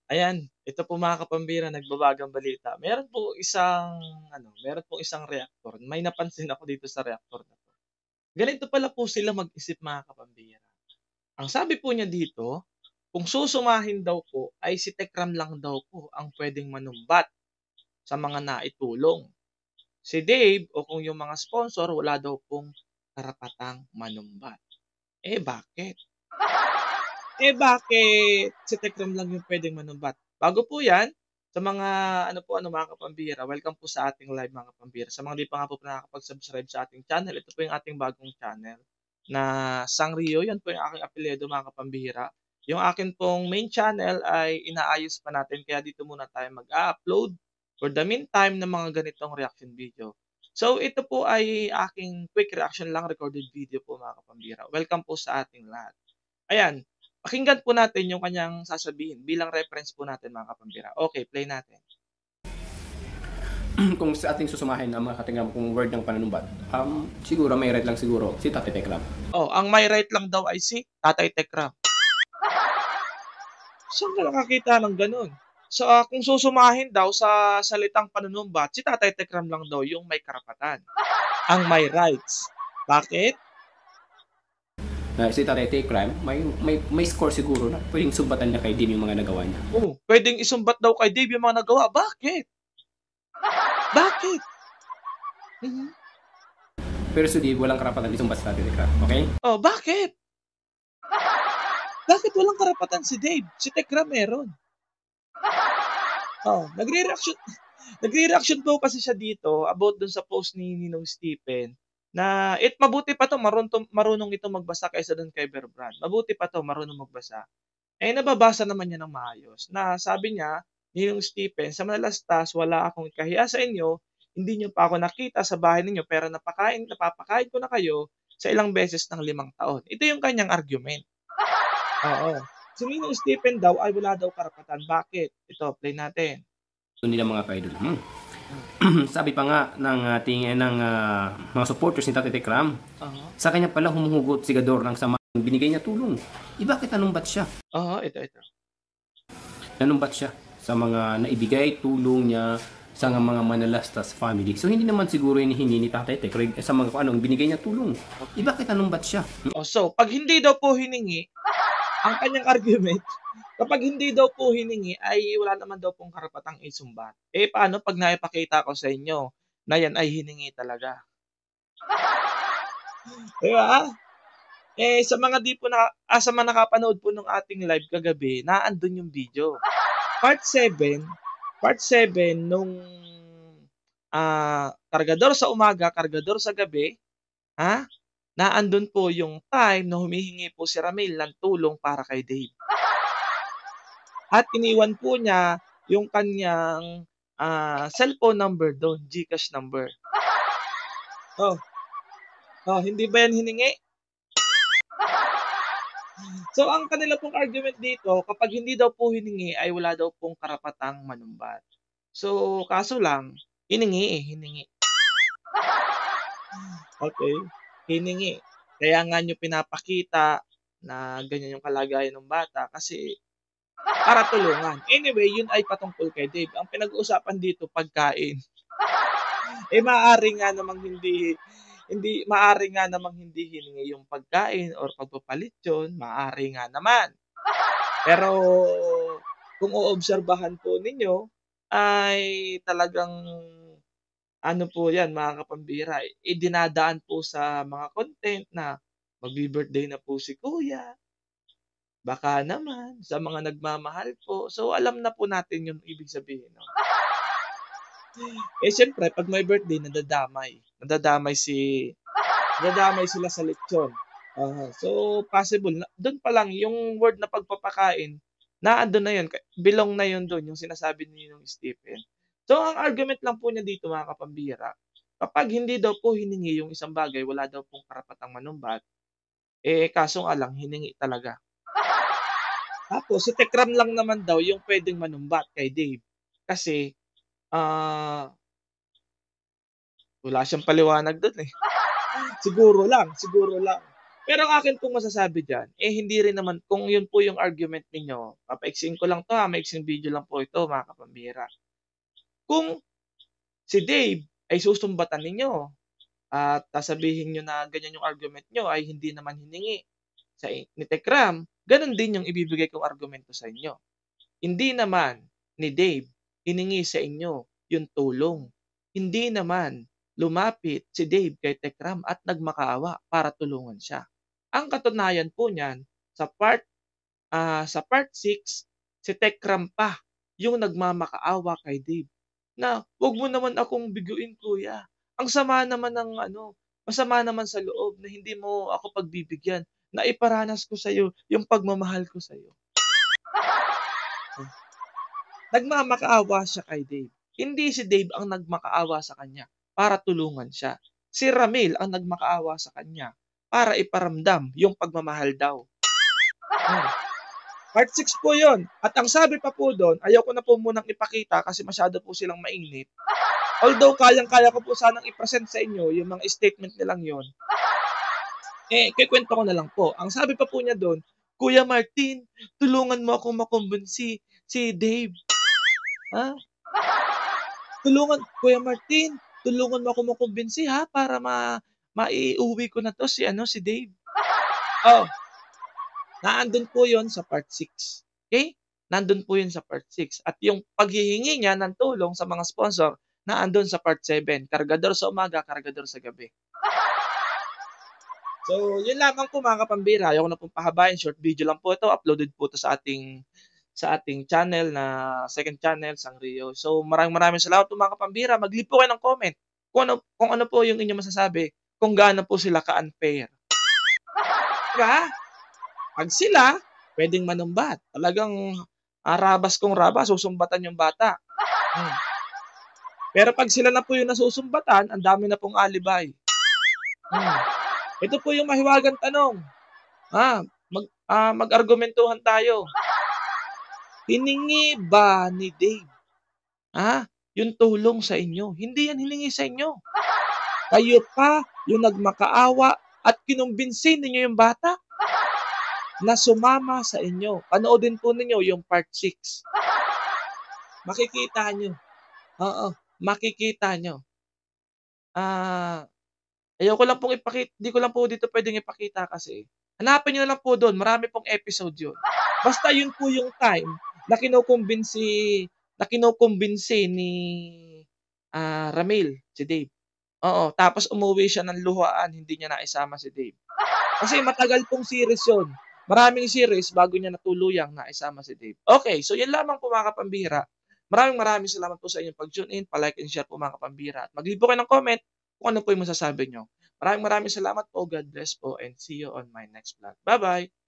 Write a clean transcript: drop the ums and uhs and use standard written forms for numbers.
Ayan, ito po mga kapambira, nagbabagang balita. Meron po isang reaktor. May napansin ako dito sa reaktor na 'to. Ganito pala po sila mag-isip mga kapambira. Ang sabi po niya dito, kung susumahin daw po ay si Tekram lang daw po ang puwedeng manumbat sa mga naitulong. Si Dave o kung yung mga sponsor wala daw pong karapatang manumbat. Eh, bakit? Bakit si Tekram lang yung puwedeng manumbat? Bago po 'yan, sa mga mga kapambira, welcome po sa ating live mga kapambira. Sa mga 'di pa nga po nakakapag-subscribe sa ating channel, ito po yung ating bagong channel na Sangrio, 'yan po yung aking apelyido mga kapambira. Yung akin pong main channel ay inaayos pa natin kaya dito muna tayo mag-a-upload for the meantime ng mga ganitong reaction video. So ito po ay aking quick reaction lang, recorded video po mga kapambira. Welcome po sa ating lahat. Ayan, pakinggan po natin yung kanyang sasabihin bilang reference po natin mga kapambira. Okay, play natin. Kung sa ating susumahin ang mga katingam kung word ng pananumbat, siguro may right lang siguro si Tate Tekram. Oh, ang may right lang daw ay si Tatay Tekram. Saan ka nakakita ng gano'n? Kung susumahin daw sa salitang panunumbat, si Tatay Tekram lang daw yung may karapatan, ang may rights. Bakit? Si Tate Tekram, may score siguro na pwedeng sumbatan niya kay Dim yung mga nagawa niya. Oh, puwedeng isumbat daw kay Dave yung mga nagawa. Bakit? Bakit? Mhm. Pero si Dim walang karapatan isumbat sa Tate Tekram, okay? Oh, bakit? Bakit walang karapatan si Dave? Si Tekram meron. Oh, nagre-reaction po kasi siya dito about dun sa post ni Ninong Stephen na mabuti pa 'to marunong ito magbasa kaysa dun kay Bear Brand. Mabuti pa 'to marunong magbasa. Eh, nababasa naman niya ng maayos na sabi niya, Ninong Stephen, "Sa madalastas wala akong ikahiya sa inyo, hindi niyo pa ako nakita sa bahay ninyo pero napapakain ko na kayo sa ilang beses ng 5 taon." Ito yung kanyang argument. Oo. Si Ninong Stephen daw ay wala daw karapatan. Bakit? Ito, play natin. Ito nila mga ka-idol. Hmm. Sabi pa nga ng ating mga supporters ni Tate Tekram, sa kanya pala humuhugot sigador ng sama binigay niya tulong. Bakit nanumbat siya? Oo, ito. Nanumbat siya sa mga naibigay tulong niya sa mga manalastas family. So hindi naman siguro hinihingi ni Tatay Tekram sa mga anong binigay niya tulong. Bakit nanumbat siya? So 'pag hindi daw po hiningi, ang kanyang argument, kapag hindi daw po hiningi ay wala naman daw pong karapatang isumbat. Eh, paano 'pag naipakita ko sa inyo na 'yan ay hiningi talaga? 'Di ba? Sa mga sa mga nakapanood po nung ating live kagabi, naandun yung video. Part 7, nung, Kargador sa umaga, Kargador sa gabi, naandun po yung time na humihingi po si Ramil ng tulong para kay Dave. At iniwan po niya yung kanyang, cellphone number dun, GCash number. Oh, hindi ba yan hiningi? So, ang kanila pong argument dito, kapag hindi daw po hiningi ay wala daw pong karapatang manumbat. So, kaso lang, hiningi. Okay, hiningi. Kaya nga niyo pinapakita na ganyan yung kalagayan ng bata kasi para tulungan. Anyway, yun ay patungkol kay Dave. Ang pinag-uusapan dito pagkain. Maaari nga namang hindi hiningi yung pagkain or pagpapalit yun, maaari nga naman. Pero kung oobserbahan po ninyo ay talagang po 'yan mga kapambira, dinadaan po sa mga content na magbi-birthday na po si kuya, baka naman sa mga nagmamahal po. So, alam na po natin yung ibig sabihin nun. Siyempre 'pag may birthday nadadamay sila sa lechon. So possible na dun pa lang yung word na pagpapakain, naandun na yun, belong na yun dun, yung sinasabi ni Ninong Stephen. So ang argument lang po niya dito mga kapambira, kapag hindi daw po hiningi yung isang bagay, wala daw pong karapatang manumbat, kaso nga lang hiningi talaga. Tapos si Tekram lang naman daw yung puwedeng manumbat kay Dave kasi, ah, wala siyang paliwanag dun, eh. Siguro lang. Pero ang akin pong masasabi diyan, eh, hindi rin naman kung yun po yung argument ninyo, papaiksiin ko lang 'to, maiksing video lang po ito mga kapambira. Kung si Dave ay susumbatan ninyo at sasabihin niyo na ganyan yung argument niyo ay hindi naman hiningi ni Tekram, gano'n din yung ibibigay kong argumento sa inyo. Hindi naman ni Dave hiningi sa inyo yung tulong. Hindi naman lumapit si Dave kay Tekram at nagmakaawa para tulungan siya. Ang katunayan po niyan sa part 6, si Tekram pa yung nagmamakaawa kay Dave na, "Wag mo naman akong biguin kuya. Ang sama naman ng ano, masama naman sa loob na hindi mo ako pagbibigyan. Naiparanas ko sa'yo yung pagmamahal ko sa'yo." Oh, nagmamakaawa siya kay Dave. Hindi si Dave ang nagmakaawa sa kanya para tulungan siya. Si Ramil ang nagmakaawa sa kanya para iparamdam yung pagmamahal daw. Hmm. Part 6 po yun. At ang sabi pa po doon, ayaw ko na po munang ipakita kasi masyado po silang mainit. Although kayang-kaya ko po sanang i-present sa inyo yung mga statement nilang yon. Kikwento ko na lang po. Ang sabi pa po niya doon, "Kuya Martin, tulungan mo akong makumbinsi si Dave." Ha? Kuya Martin, tulungan mo akong makumbinsi ha para maiuwi ko na to si Dave. Oh, naandun po yon sa part 6. Okay? Nandun po yun sa part 6. At yung paghihingi niya ng tulong sa mga sponsor, naandun sa part 7. Kargador sa umaga, kargador sa gabi. So, yun lamang po mga kapambira. Ayaw ko na pong pahabain. Short video lang po ito. Uploaded po ito sa ating channel na second channel, Sangrio. So, maraming salamat po mga kapambira. Mag-leave po kayo ng comment kung ano po yung inyong masasabi kung gaano po sila ka-unfair. Diba? Pag sila, pwedeng manumbat. Talagang rabas kung rabas, susumbatan yung bata. Pero pag sila na po yung nasusumbatan, ang dami na pong alibay. Ito po yung mahiwagang tanong. Mag-argumentuhan tayo. Hiningi ba ni Dave yung tulong sa inyo? Hindi yan hiningi sa inyo. Kayo pa yung nagmakaawa at kinumbinsin ninyo yung bata na sumama sa inyo. Panoodin po ninyo yung part 6. Makikita nyo. Oo, makikita nyo. Ayaw ko lang pong ipakita, di ko lang po dito pwedeng ipakita kasi. Hanapin nyo na lang po doon, marami pong episode yun. Basta yun po yung time na kinukumbinsi ni Ramil, si Dave. Oo, tapos umuwi siya ng luhaan, hindi niya naisama si Dave. Kasi matagal pong series yun. Maraming series bago niya natuluyang naisama si Dave. Okay, so yan lamang po mga kapambira. Maraming salamat po sa inyong pag-tune in, pa-like and share po mga kapambira. At mag-leave po kayo ng comment kung ano po yung masasabi nyo. Maraming salamat po. God bless po and see you on my next vlog. Bye-bye!